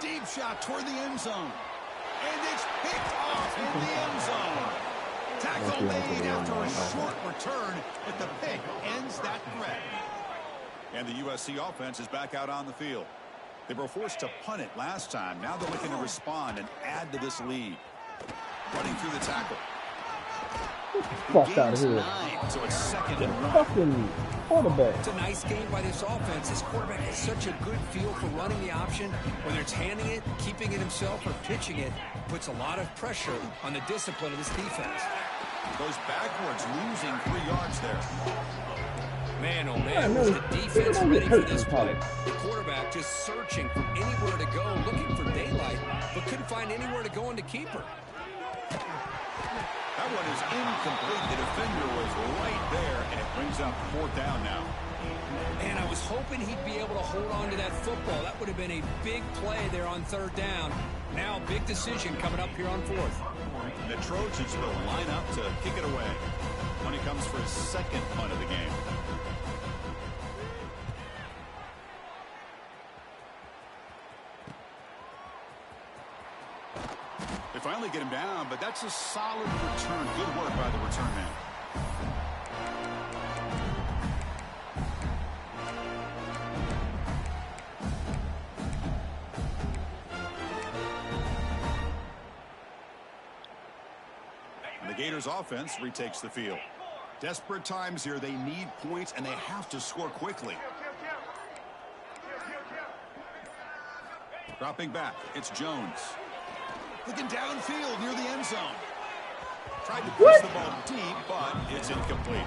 Deep shot toward the end zone. And it's picked off in the end zone. Tackle made after a short return, but the pick ends that threat. And the USC offense is back out on the field. They were forced to punt it last time. Now they're looking to respond and add to this lead. Running through the tackle. Fuck out of here. 9, so it's 2nd and 1. Fucking quarterback. It's a nice game by this offense. This quarterback has such a good feel for running the option. Whether it's handing it, keeping it himself, or pitching it, puts a lot of pressure on the discipline of this defense. Goes backwards, losing 3 yards there. Man, oh man, was the defense ready for this play? The quarterback just searching for anywhere to go, looking for daylight, but couldn't find anywhere to go into keeper. That one is incomplete. The defender was right there, and it brings up 4th down now. And I was hoping he'd be able to hold on to that football. That would have been a big play there on 3rd down. Now, big decision coming up here on 4th. The Trojans will line up to kick it away when he comes for his 2nd punt of the game. They finally get him down, but that's a solid return. Good work by the return man. And the Gators offense retakes the field. Desperate times here. They need points, and they have to score quickly. Dropping back, it's Jones. Looking downfield near the end zone. Tried to push the ball deep, but it's incomplete.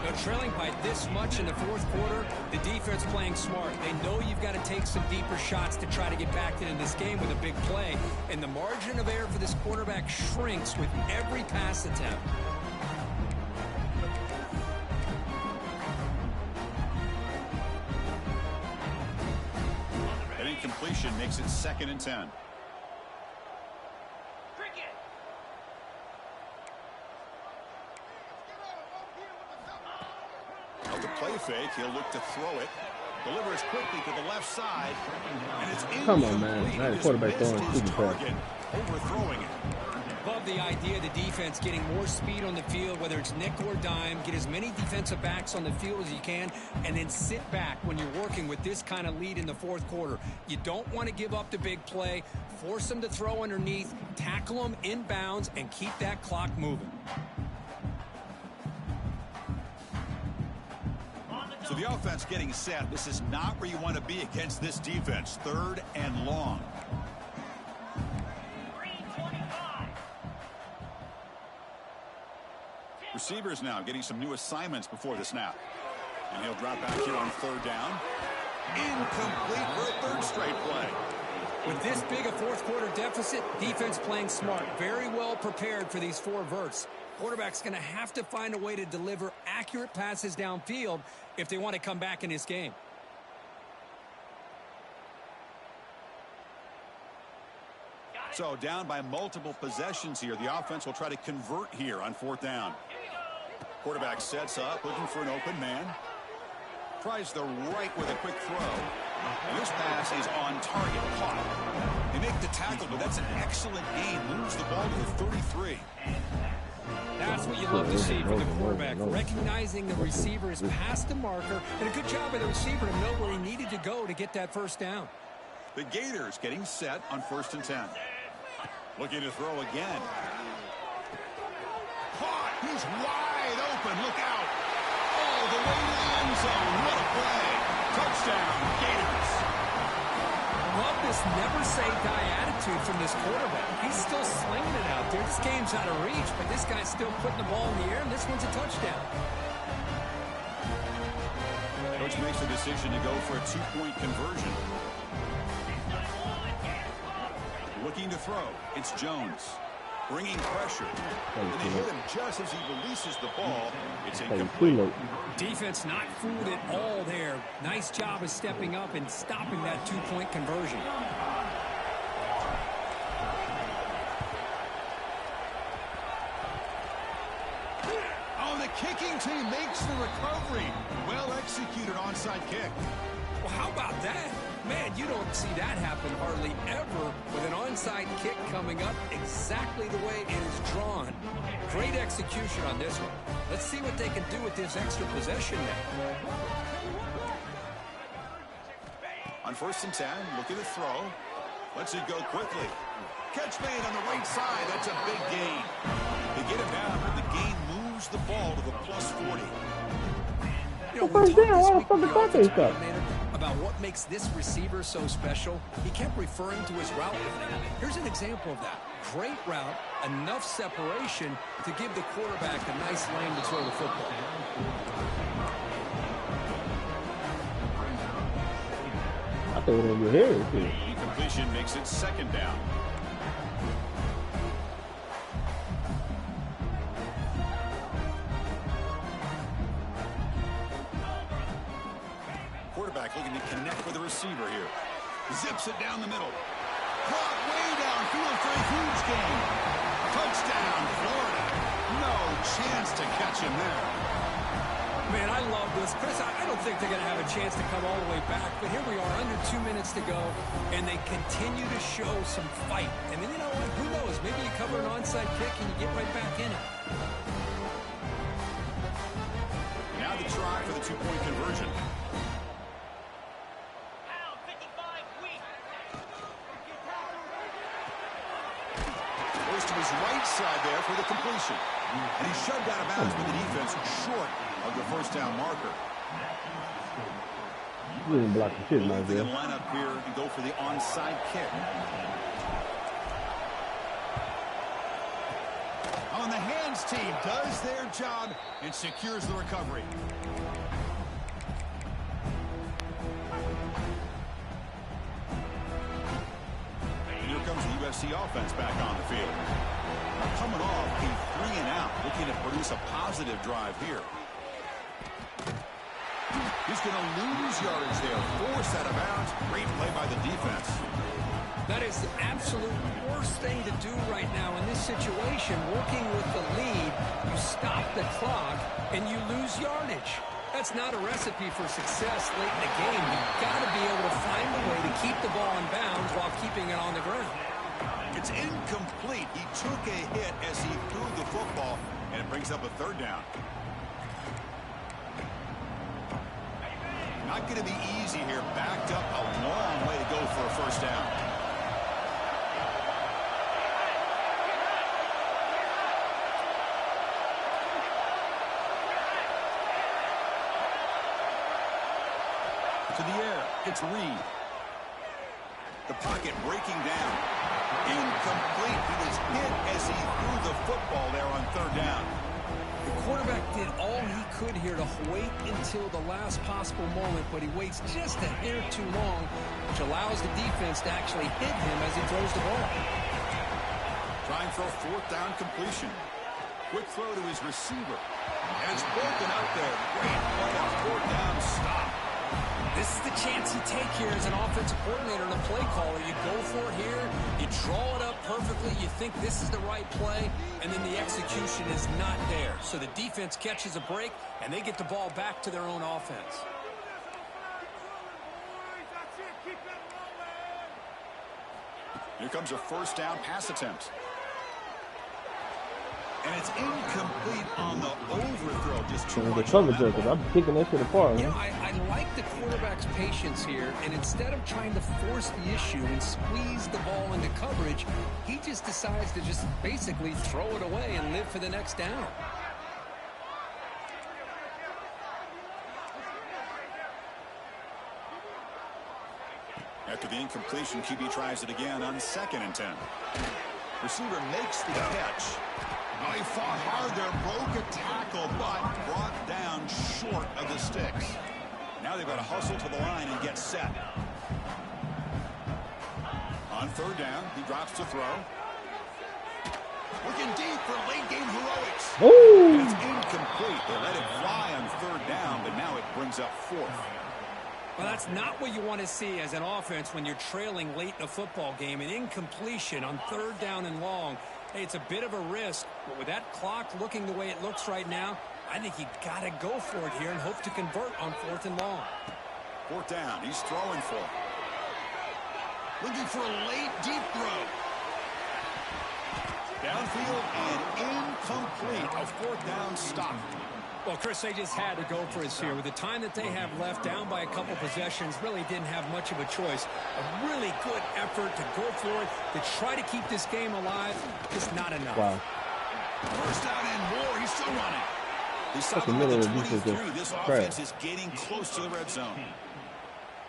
Now, trailing by this much in the 4th quarter, the defense playing smart. They know you've got to take some deeper shots to try to get back into this game with a big play. And the margin of error for this quarterback shrinks with every pass attempt. An incompletion makes it 2nd and 10. Play fake, he'll look to throw it. Delivers quickly to the left side, and it's incomplete. Come on, man. That quarterback throwing super fast. Overthrowing it. Love the idea of the defense getting more speed on the field, whether it's nickel or dime. Get as many defensive backs on the field as you can, and then sit back when you're working with this kind of lead in the 4th quarter. You don't want to give up the big play. Force them to throw underneath, tackle them in bounds, and keep that clock moving. So the offense getting set. This is not where you want to be against this defense. 3rd and long. Receivers now getting some new assignments before the snap. And he'll drop back here on 3rd down. Incomplete for a 3rd straight play. With this big a 4th quarter deficit, defense playing smart. Very well prepared for these 4 verts. Quarterback's going to have to find a way to deliver accurate passes downfield if they want to come back in this game. So down by multiple possessions here. The offense will try to convert here on 4th down. Quarterback sets up, looking for an open man. Tries the right with a quick throw. And this pass is on target, caught. They make the tackle, but that's an excellent gain. Moves the ball to the 33. That's what you love to see from the quarterback, recognizing the receiver is past the marker, and a good job by the receiver to know where he needed to go to get that 1st down. The Gators getting set on 1st and 10. Looking to throw again. Caught. He's wide open. Look out. All the way to the end zone. What a play. Touchdown, Gators. Love this never-say-die attitude from this quarterback. He's still slinging it out there. This game's out of reach, but this guy's still putting the ball in the air, and this one's a touchdown. Coach makes the decision to go for a two-point conversion. Looking to throw. It's Jones. Bringing pressure. And they hit him just as he releases the ball. It's incomplete. Defense not fooled at all there. Nice job of stepping up and stopping that two-point conversion. Oh, the kicking team makes the recovery. Well executed onside kick. Well, how about that? Man, you don't see that happen hardly ever with an onside kick coming up exactly the way it is drawn. Great execution on this one. Let's see what they can do with this extra possession now. On 1st and 10, looking to throw. Lets it go quickly. Catch made on the right side. That's a big gain. They get him down, but the gain moves the ball to the +40. You know, we talked this week about what makes this receiver so special. He kept referring to his route. Here's an example of that. Great route, enough separation to give the quarterback a nice lane to throw the football. I thought it was your hair too. Incompletion makes it 2nd down. Quarterback looking to connect with the receiver here. Zips it down the middle. Caught way downfield for a huge gain. Touchdown, Florida. No chance to catch him there. Man, I love this. Chris, I don't think they're going to have a chance to come all the way back, but here we are, under 2 minutes to go, and they continue to show some fight. And then, you know what? Who knows? Maybe you cover an onside kick and you get right back in it. Now the try for the two-point conversion. Goes to his right side there for the completion. And he's shoved out of bounds with the defense short of the 1st down marker. You didn't block the shit, man. They can line up here and go for the onside kick. On the hands team does their job and secures the recovery. And here comes the USC offense back on the field. Coming off a 3-and-out, looking to produce a positive drive here. He's going to lose yardage there. Forced out of bounds. Great play by the defense. That is the absolute worst thing to do right now in this situation. Working with the lead, you stop the clock, and you lose yardage. That's not a recipe for success late in the game. You've got to be able to find a way to keep the ball in bounds while keeping it on the ground. It's incomplete. He took a hit as he threw the football, and it brings up a 3rd down. Not going to be easy here. Backed up a long way to go for a 1st down. To the air. It's Reed. The pocket breaking down. Incomplete. He was hit as he threw the football there on 3rd down. The quarterback did all he could here to wait until the last possible moment, but he waits just a hair too long, which allows the defense to actually hit him as he throws the ball. Trying for a 4th down completion. Quick throw to his receiver. And it's broken out there. Great play on 4th down stop. This is the chance you take here as an offensive coordinator and a play caller. You go for it here, you draw it up perfectly, you think this is the right play, and then the execution is not there. So the defense catches a break, and they get the ball back to their own offense. Here comes a 1st down pass attempt. And it's incomplete on the overthrow. Just too The much. cover because I'm picking that shit apart. You know, I like the quarterback's patience here, and instead of trying to force the issue and squeeze the ball into coverage, he just decides to just basically throw it away and live for the next down. After the incompletion, QB tries it again on 2nd and 10. Receiver makes the catch. Oh, he fought hard there, broke a tackle, but brought down short of the sticks. Now they've got to hustle to the line and get set. On 3rd down, he drops to throw. Looking deep for late game heroics. Ooh. And it's incomplete. They let it fly on 3rd down, but now it brings up 4th. Well, that's not what you want to see as an offense when you're trailing late in a football game. An incompletion on 3rd down and long. Hey, it's a bit of a risk, but with that clock looking the way it looks right now, I think you got to go for it here and hope to convert on 4th and long. 4th down. He's throwing for it. Looking for a late deep throw. Downfield and incomplete. A 4th down stop. Well, Chris, they just had to go for it here. With the time that they have left, down by a couple possessions, really didn't have much of a choice. A really good effort to go for it, to try to keep this game alive, just not enough. Wow. First down and more. He's still running. He's That's the middle of the defense. This offense is getting close to the red zone.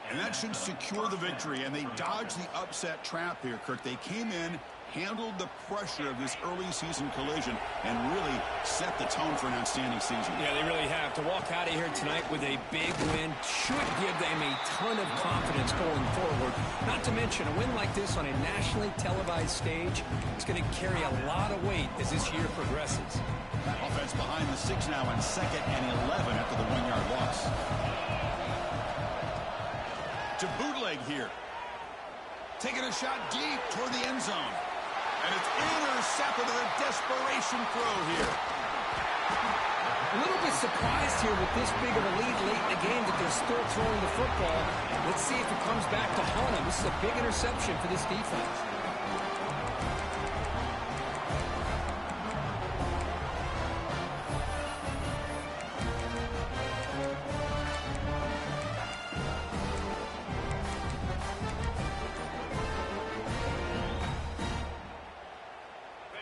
And that should secure the victory. And they dodged the upset trap here, Kirk. They came in, handled the pressure of this early season collision, and really set the tone for an outstanding season. Yeah, they really have. To walk out of here tonight with a big win should give them a ton of confidence going forward. Not to mention, a win like this on a nationally televised stage is going to carry a lot of weight as this year progresses. Offense behind the 6 now on 2nd and 11 after the 1-yard loss. To bootleg here. Taking a shot deep toward the end zone. And it's intercepted with a desperation throw here. A little bit surprised here with this big of a lead late in the game that they're still throwing the football. Let's see if it comes back to haunt them. This is a big interception for this defense.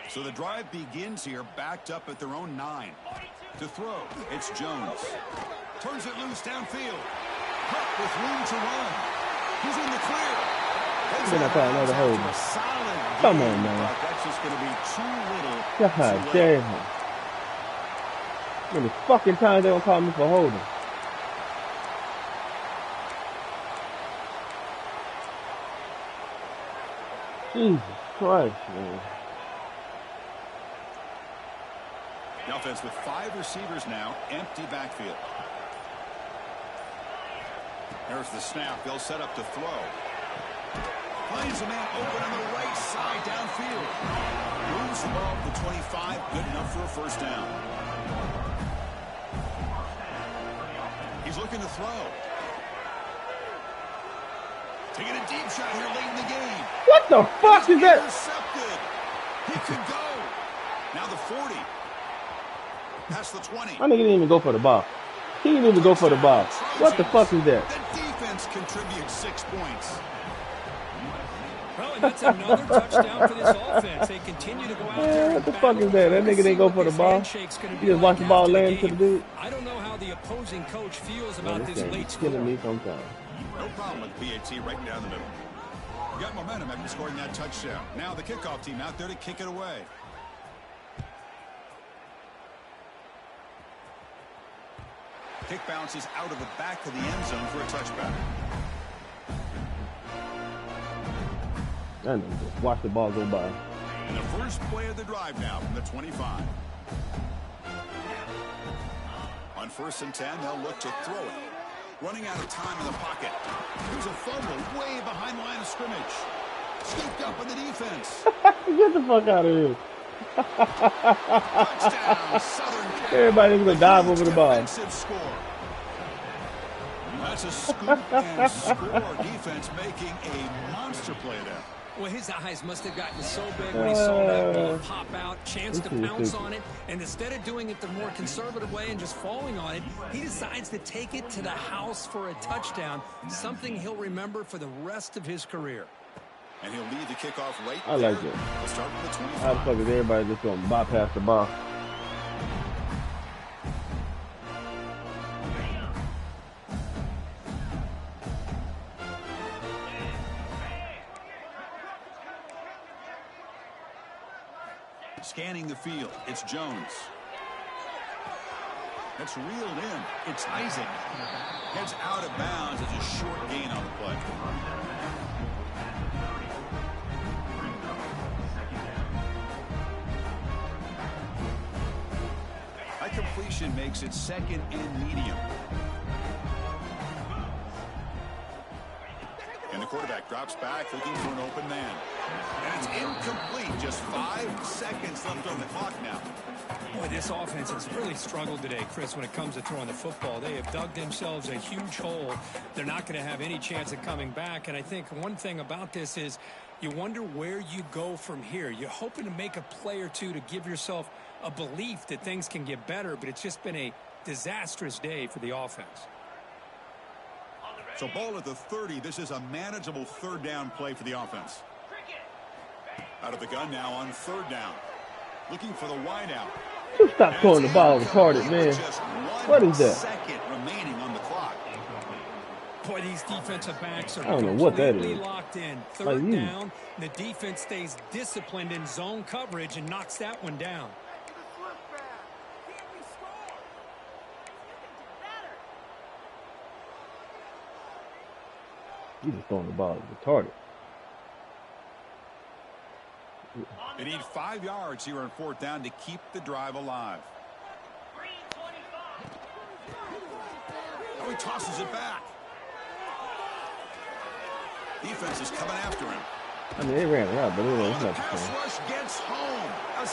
So the drive begins here, backed up at their own 9. To throw, it's Jones. Turns it loose downfield. Hunt with room to run. He's in the clear. Another hold. Solid. Come on, man. That's just going to be too little. God damn. How many fucking times they gonna call me for holding? Jesus Christ, man. The offense with 5 receivers now, empty backfield. There's the snap. They'll set up to throw. Finds a man open on the right side downfield. Moves the ball to the 25. Good enough for a first down. He's looking to throw. Taking a deep shot here late in the game. What the fuck is that? Intercepted. He could go. Now the 40. Past the 20. My nigga didn't even go for the ball. He didn't even go for the ball. What the fuck is that? The defense contributes 6 points. Well, and that's another touchdown for this offense. They continue to go out there. What the fuck is that? That nigga didn't go for the ball. He just watched the ball land to the dude. I don't know how the opposing coach feels Man, about this this game late is score. killing me sometimes. No problem with PAT right down the middle. Got momentum after scoring that touchdown. Now the kickoff team out there to kick it away. Kick bounces out of the back of the end zone for a touchback. I know, just watch the ball go by. And the first play of the drive now from the 25. On 1st and 10, they'll look to throw it. Running out of time in the pocket. Here's a fumble way behind the line of scrimmage. Scooped up in the defense. Get the fuck out of here. Touchdown, Southern Cal. Everybody's gonna dive over the ball. Defensive score. That's a scoop and score. Defense making a monster play there. Well, his eyes must have gotten so big when he saw that ball pop out, chance to pounce on it, and instead of doing it the more conservative way and just falling on it, he decides to take it to the house for a touchdown, something he'll remember for the rest of his career. And he'll lead the kickoff right I there. like it. We'll start with the 25. How the fuck is everybody just going to bypass the ball? Scanning the field, it's Jones. That's reeled in. It's Isaac. Heads out of bounds as a short gain on the play. High completion makes it second and medium. And the quarterback drops back looking for an open man. And it's incomplete. Just 5 seconds left on the clock now. Boy, this offense has really struggled today, Chris, when it comes to throwing the football. They have dug themselves a huge hole. They're not going to have any chance of coming back. And I think one thing about this is you wonder where you go from here. You're hoping to make a play or two to give yourself a belief that things can get better, but it's just been a disastrous day for the offense. So ball at the 30. This is a manageable third down play for the offense. Out of the gun now on third down. Looking for the wide out. Just stop throwing the ball retarded, man. What is that? Second remaining on the clock. Boy, these defensive backs are I don't know what that completely is. locked in. Like Third you. down, the defense stays disciplined in zone coverage and knocks that one down. You just throwing the ball retarded. They need 5 yards here on fourth down to keep the drive alive. Oh, he tosses it back. Defense is coming after him. I mean, they ran it out, but it was The not the pass same. rush gets home. A